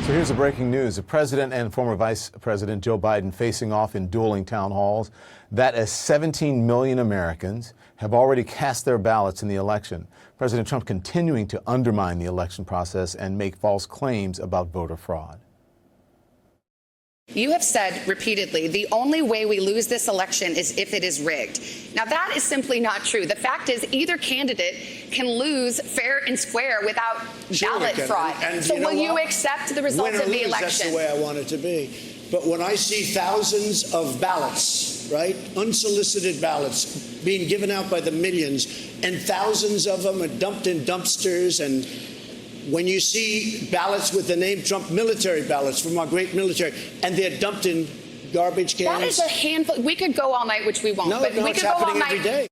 So here's the breaking news. The president and former vice president Joe Biden facing off in dueling town halls. That is 17 million Americans have already cast their ballots in the election. President Trump continuing to undermine the election process and make false claims about voter fraud. You have said repeatedly, the only way we lose this election is if it is rigged. Now, that is simply not true. The fact is either candidate can lose fair and square without ballot fraud. And so will you what? accept the results Win or of the lose, election? That's the way I want it to be. But when I see thousands of ballots, right, unsolicited ballots being given out by the millions, and thousands of them are dumped in dumpsters, and when you see ballots with the name Trump, military ballots from our great military, and they're dumped in garbage cans. That is a handful. We could go all night, which we won't. No, but we it's could go all happening night. every day.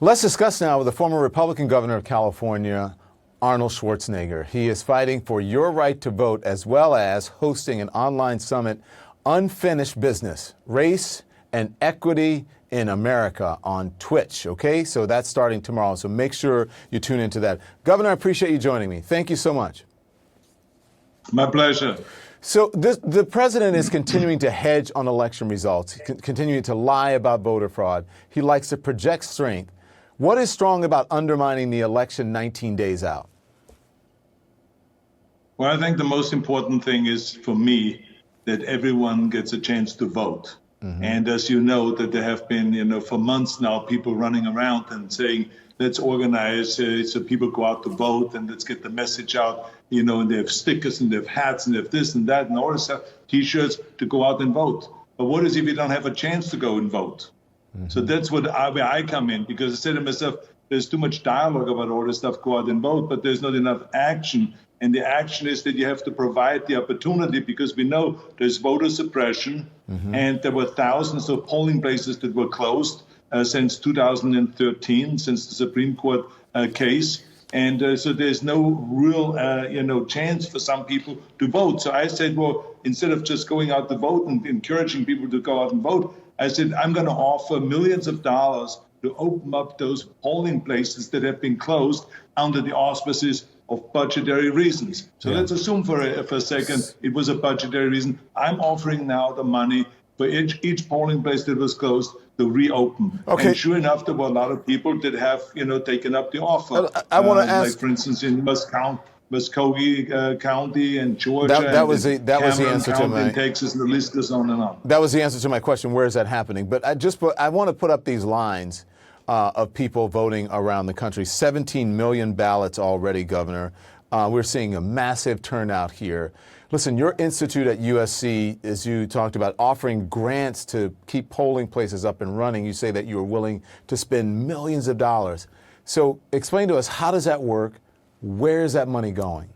Let's discuss now with the former Republican governor of California, Arnold Schwarzenegger. He is fighting for your right to vote as well as hosting an online summit, Unfinished Business, Race and Equity in America on Twitch, okay? So that's starting tomorrow, so make sure you tune into that. Governor, I appreciate you joining me. Thank you so much. My pleasure. So the president is continuing to hedge on election results, continuing to lie about voter fraud. He likes to project strength. What is strong about undermining the election 19 days out? Well, I think the most important thing is, for me, that everyone gets a chance to vote. And as you know, that there have been, for months now, people running around and saying, let's organize so people go out to vote and let's get the message out, and they have stickers and they have hats and they have this and that and all this stuff, T-shirts to go out and vote. But what is if you don't have a chance to go and vote? So that's where I come in, because I said to myself, there's too much dialogue about all this stuff, go out and vote, but there's not enough action. And the action is that you have to provide the opportunity, because we know there's voter suppression, and there were thousands of polling places that were closed since 2013, since the Supreme Court case. And so there's no real, chance for some people to vote. So I said, well, instead of just going out to vote and encouraging people to go out and vote, I said, I'm going to offer millions of dollars to open up those polling places that have been closed under the auspices of budgetary reasons. So let's assume for a second it was a budgetary reason. I'm offering now the money for each polling place that was closed to reopen. Okay. And sure enough, there were a lot of people that have, taken up the offer. I want to ask, like, for instance, in Muskogee County and Georgia. That was the answer to my. In Texas, and the list goes on and on. That was the answer to my question. Where is that happening? But I want to put up these lines of people voting around the country. 17 million ballots already, Governor. We're seeing a massive turnout here. Listen, your institute at USC, as you talked about, offering grants to keep polling places up and running. You say that you are willing to spend millions of dollars. So explain to us, how does that work? Where is that money going?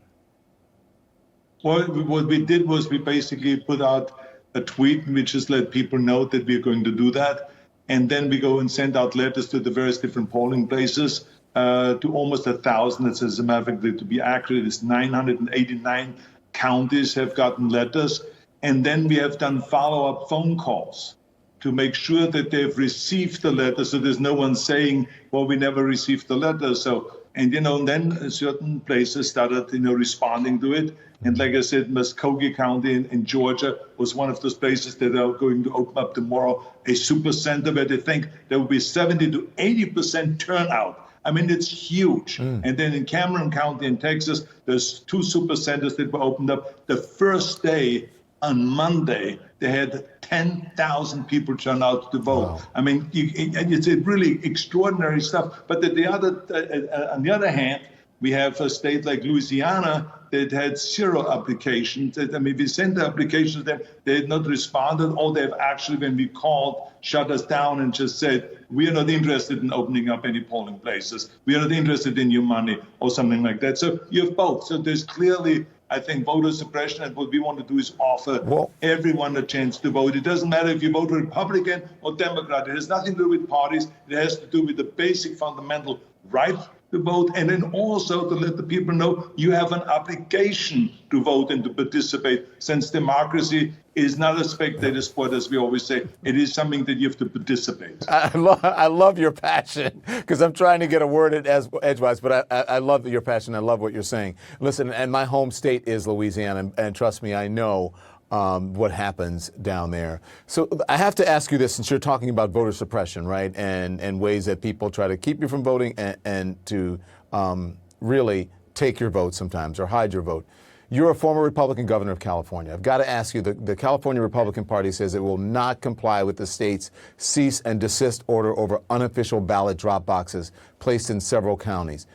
Well, what we did was we basically put out a tweet which just let people know that we're going to do that. And then we go and send out letters to the various different polling places, to almost 1,000. It's, as a matter of fact, to be accurate, it's 989 counties have gotten letters. And then we have done follow-up phone calls to make sure that they've received the letter. So there's no one saying, well, we never received the letter. So, and then certain places started, responding to it. And like I said, Muskogee County in Georgia was one of those places that are going to open up tomorrow, a super center where they think there will be 70 to 80% turnout. I mean, it's huge. And then in Cameron County in Texas, there's 2 super centers that were opened up. The first day, on Monday, they had 10,000 people turn out to vote. Wow. I mean, it's really extraordinary stuff. But on the other hand, we have a state like Louisiana that had 0 applications. I mean, we sent the applications to them. They had not responded, or they have actually, when we called, shut us down and just said, we are not interested in opening up any polling places. We are not interested in your money, or something like that. So you have both. So there's clearly, I think, voter suppression, and what we want to do is offer everyone a chance to vote. It doesn't matter if you vote Republican or Democrat. It has nothing to do with parties. It has to do with the basic fundamental right to vote, and then also to let the people know you have an obligation to vote and to participate, since democracy is not a spectator sport, as we always say. It is something that you have to participate. I love your passion, because I'm trying to get a word in edgewise, but I love your passion. I love what you're saying. Listen, and my home state is Louisiana, and trust me, I know what happens down there. So I have to ask you this, since you're talking about voter suppression, right, and ways that people try to keep you from voting and to really take your vote sometimes or hide your vote. You're a former Republican governor of California. I've got to ask you, the California Republican Party says it will not comply with the state's cease and desist order over unofficial ballot drop boxes placed in several counties.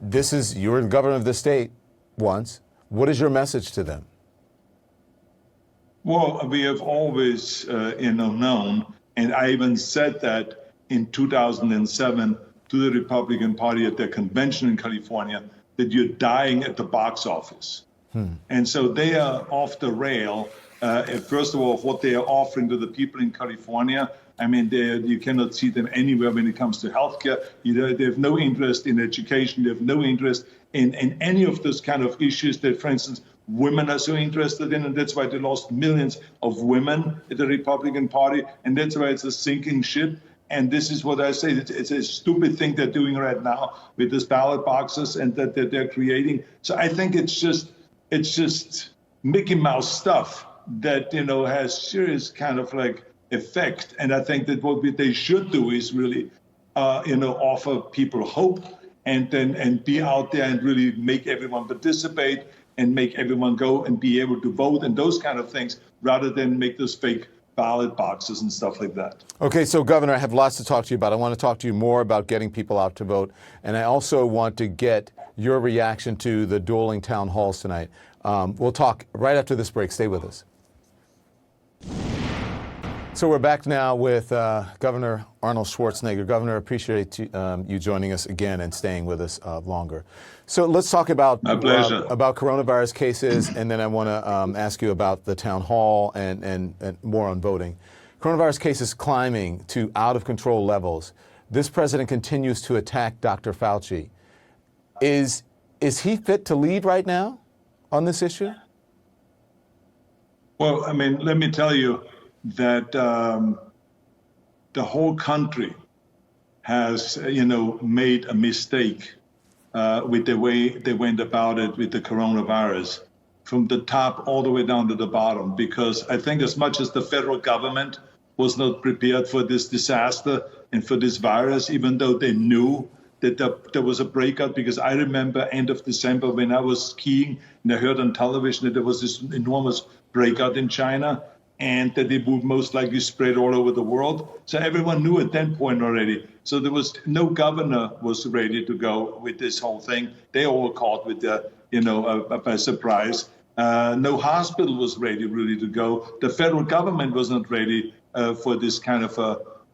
You were the governor of the state once. What is your message to them? Well, we have always, known, and I even said that in 2007 to the Republican Party at their convention in California, that you're dying at the box office. And so they are off the rail. First of all, what they are offering to the people in California, I mean, you cannot see them anywhere when it comes to healthcare. They have no interest in education. They have no interest in any of those kind of issues that, for instance, women are so interested in, and that's why they lost millions of women at the Republican Party, and that's why it's a sinking ship. And this is what I say, it's a stupid thing they're doing right now with these ballot boxes and that they're creating. So I think it's just Mickey Mouse stuff that, has serious kind of like effect. And I think that what they should do is really, offer people hope and be out there and really make everyone participate and make everyone go and be able to vote and those kind of things, rather than make those fake ballot boxes and stuff like that. Okay, so Governor, I have lots to talk to you about. I want to talk to you more about getting people out to vote, and I also want to get your reaction to the dueling town halls tonight. We'll talk right after this break. Stay with us. So we're back now with Governor Arnold Schwarzenegger. Governor, appreciate you joining us again and staying with us longer. So let's talk about coronavirus cases, and then I want to ask you about the town hall and more on voting. Coronavirus cases climbing to out-of-control levels. This president continues to attack Dr. Fauci. Is he fit to lead right now on this issue? Well, I mean, let me tell you that the whole country has, made a mistake with the way they went about it with the coronavirus, from the top all the way down to the bottom. Because I think as much as the federal government was not prepared for this disaster and for this virus, even though they knew that there was a breakout, because I remember end of December when I was skiing and I heard on television that there was this enormous breakout in China, and that it would most likely spread all over the world. So everyone knew at that point already. So there was no governor was ready to go with this whole thing. They all were caught with by surprise. No hospital was ready really to go. The federal government was not ready for this kind of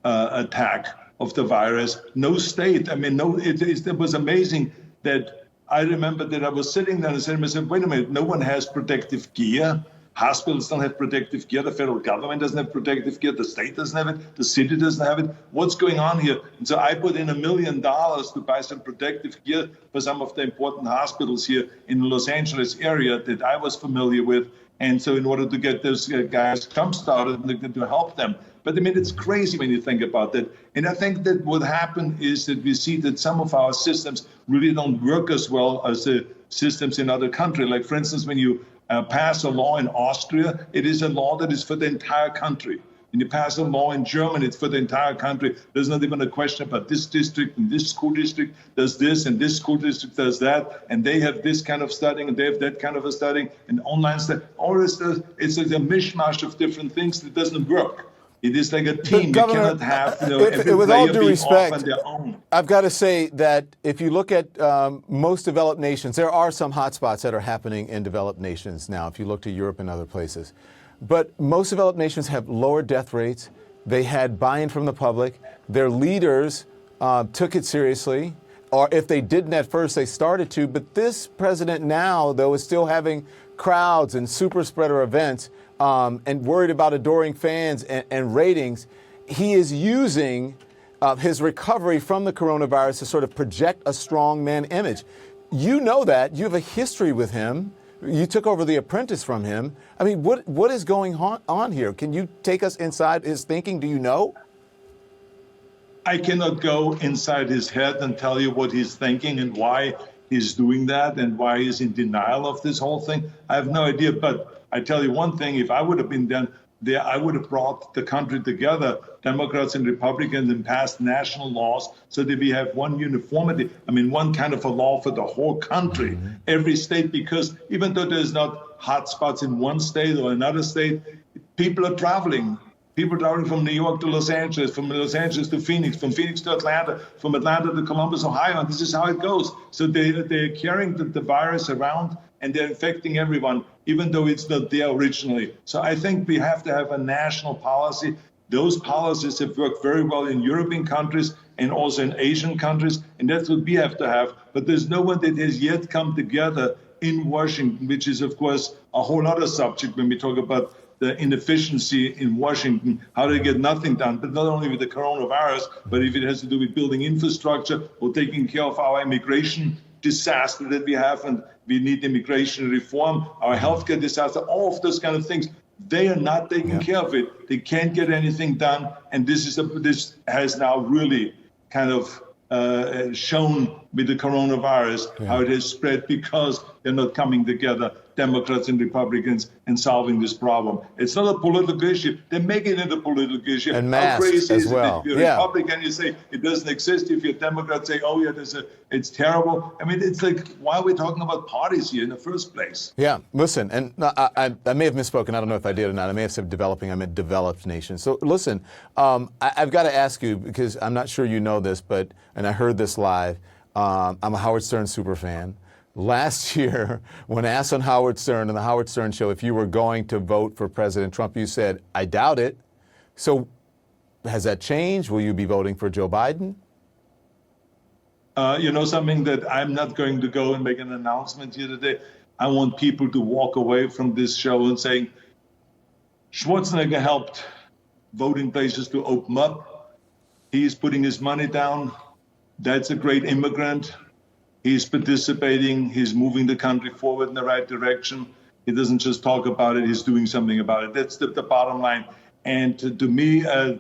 attack of the virus. No state. I mean, it was amazing that I remember that I was sitting there and I said, wait a minute, no one has protective gear. Hospitals don't have protective gear. The federal government doesn't have protective gear. The state doesn't have it. The city doesn't have it. What's going on here? And so I put in $1 million to buy some protective gear for some of the important hospitals here in the Los Angeles area that I was familiar with. And so in order to get those guys jump-started and to help them. But I mean, it's crazy when you think about that. And I think that what happened is that we see that some of our systems really don't work as well as the systems in other countries. Like, for instance, when you pass a law in Austria, it is a law that is for the entire country. When you pass a law in Germany, it's for the entire country. There's not even a question about this district and this school district does this and this school district does that, and they have this kind of studying and they have that kind of a studying and online study. All this stuff, it's like a mishmash of different things that doesn't work. It is like a team. Governor, you cannot have every with player all due being respect, off on their own. I've got to say that if you look at most developed nations, there are some hotspots that are happening in developed nations now, if you look to Europe and other places. But most developed nations have lower death rates. They had buy-in from the public. Their leaders took it seriously. Or if they didn't at first, they started to. But this president now, though, is still having crowds and super spreader events and worried about adoring fans and ratings. He is using his recovery from the coronavirus to sort of project a strong man image. You know that. You have a history with him. You took over The Apprentice from him. I mean, what is going on here? Can you take us inside his thinking? Do you know? I cannot go inside his head and tell you what he's thinking and why he's doing that and why he's in denial of this whole thing. I have no idea. But I tell you one thing, if I would have been there, I would have brought the country together, Democrats and Republicans, and passed national laws so that we have one uniformity. I mean, one kind of a law for the whole country, every state, because even though there's not hot spots in one state or another state, people are traveling. People traveling from New York to Los Angeles, from Los Angeles to Phoenix, from Phoenix to Atlanta, from Atlanta to Columbus, Ohio. And this is how it goes. So they're carrying the virus around and they're infecting everyone, even though it's not there originally. So I think we have to have a national policy. Those policies have worked very well in European countries and also in Asian countries, and that's what we have to have. But there's no one that has yet come together in Washington, which is, of course, a whole other subject when we talk about the inefficiency in Washington, how they get nothing done, but not only with the coronavirus, but if it has to do with building infrastructure or taking care of our immigration disaster that we have, and we need immigration reform, our healthcare disaster, all of those kind of things. They are not taking care of it. They can't get anything done. And this has now really kind of shown with the coronavirus how it has spread because they're not coming together, Democrats and Republicans, and solving this problem. It's not a political issue. They're making it a political issue. And masks how crazy as is well. It if you're a Republican, you say it doesn't exist. If you're a Democrat, say, oh yeah, it's terrible. I mean, it's like, why are we talking about parties here in the first place? Yeah, listen, and I may have misspoken. I don't know if I did or not. I may have said developing. I meant developed nation. So listen, I've got to ask you, because I'm not sure you know this, and I heard this live. I'm a Howard Stern super fan. Last year, when asked on Howard Stern and the Howard Stern Show if you were going to vote for President Trump, you said, I doubt it. So has that changed? Will you be voting for Joe Biden? You know something that I'm not going to go and make an announcement here today. I want people to walk away from this show and saying, Schwarzenegger helped voting places to open up. He's putting his money down. That's a great immigrant. He's participating. He's moving the country forward in the right direction. He doesn't just talk about it. He's doing something about it. That's the bottom line. And to me, our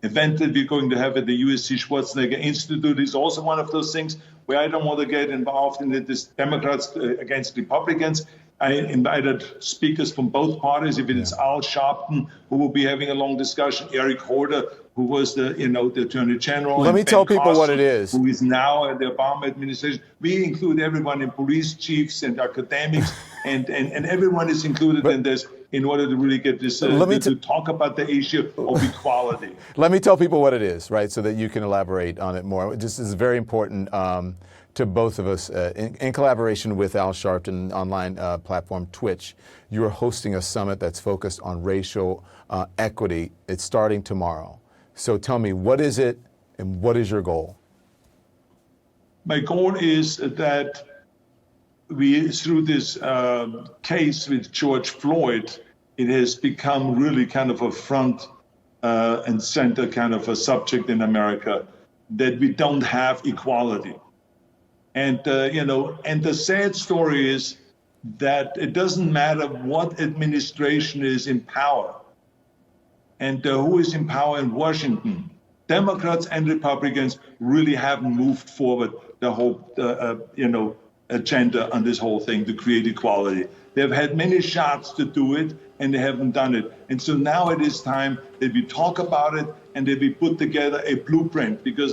event that we're going to have at the USC Schwarzenegger Institute is also one of those things where I don't want to get involved in this Democrats against Republicans. I invited speakers from both parties. If it's Al Sharpton, who will be having a long discussion, Eric Holder, who was the Attorney General. Let me tell people what it is. Who is now at the Obama administration. We include everyone in police chiefs and academics, and everyone is included in this in order to really get this, to talk about the issue of equality. Let me tell people what it is, right, so that you can elaborate on it more. This is very important to both of us. In collaboration with Al Sharpton online platform Twitch, you are hosting a summit that's focused on racial equity. It's starting tomorrow. So tell me, what is it and what is your goal? My goal is that we, through this case with George Floyd, it has become really kind of a front and center kind of a subject in America, that we don't have equality. And, and the sad story is that it doesn't matter what administration is in power and who is in power in Washington. Democrats and Republicans really haven't moved forward the whole, agenda on this whole thing to create equality. They've had many shots to do it, and they haven't done it. And so now it is time that we talk about it and that we put together a blueprint. Because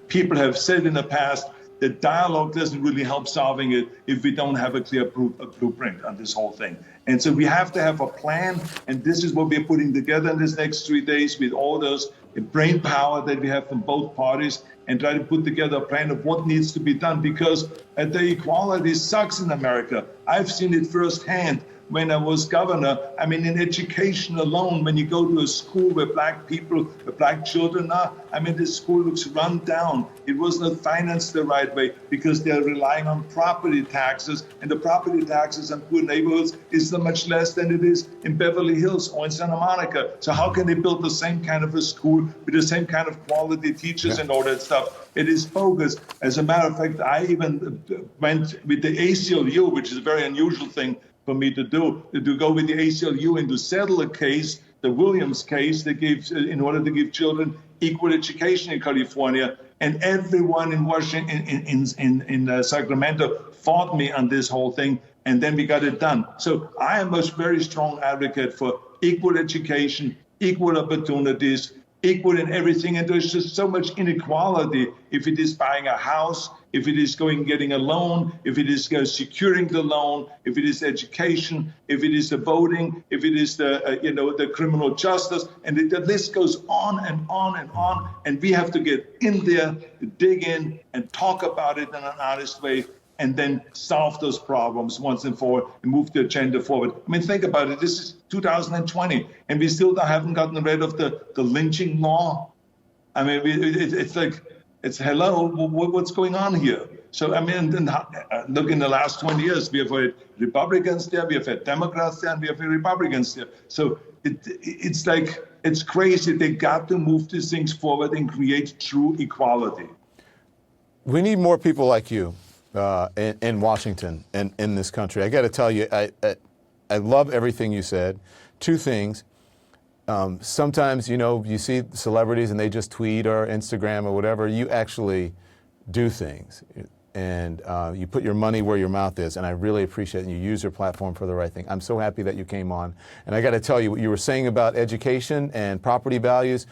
people have said in the past that dialogue doesn't really help solving it if we don't have a clear blueprint on this whole thing. And so we have to have a plan, and this is what we're putting together in this next 3 days with all those brain power that we have from both parties, and try to put together a plan of what needs to be done, because the equality sucks in America. I've seen it firsthand when I was governor. I mean, in education alone, when you go to a school where black children are, I mean, the school looks run down. It was not financed the right way because they're relying on property taxes, and the property taxes in poor neighborhoods is so much less than it is in Beverly Hills or in Santa Monica. So how can they build the same kind of a school with the same kind of quality teachers and all that stuff? It is bogus. As a matter of fact, I even went with the ACLU, which is a very unusual thing for me to do, to go with the ACLU and to settle a case, the Williams case, that gives, in order to give children equal education in California. And everyone in Washington, in Sacramento, fought me on this whole thing, and then we got it done. So I am a very strong advocate for equal education, equal opportunities, equal in everything. And there's just so much inequality if it is buying a house, if it is getting a loan, if it is securing the loan, if it is education, if it is the voting, if it is the criminal justice, and the list goes on and on and on. And we have to get in there, dig in, and talk about it in an honest way, and then solve those problems once and for all and move the agenda forward. I mean, think about it. This is 2020, and we still haven't gotten rid of the lynching law. I mean, it's like, it's hello, what's going on here? So, I mean, look, in the last 20 years, we have had Republicans there, we have had Democrats there, and we have had Republicans there. So it's like, it's crazy. They got to move these things forward and create true equality. We need more people like you in Washington and in this country. I got to tell you, I love everything you said. Two things. Sometimes, you see celebrities and they just tweet or Instagram or whatever. You actually do things, and you put your money where your mouth is, and I really appreciate it. And you use your platform for the right thing. I'm so happy that you came on. And I got to tell you, what you were saying about education and property values,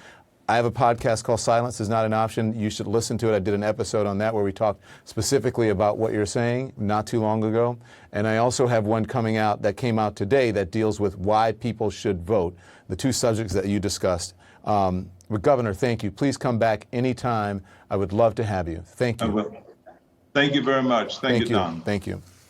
I have a podcast called Silence is Not an Option. You should listen to it. I did an episode on that where we talked specifically about what you're saying not too long ago. And I also have one coming out that came out today that deals with why people should vote, the two subjects that you discussed. But Governor, thank you. Please come back anytime. I would love to have you. Thank you. I will. Thank you very much. Thank you, Don. Thank you.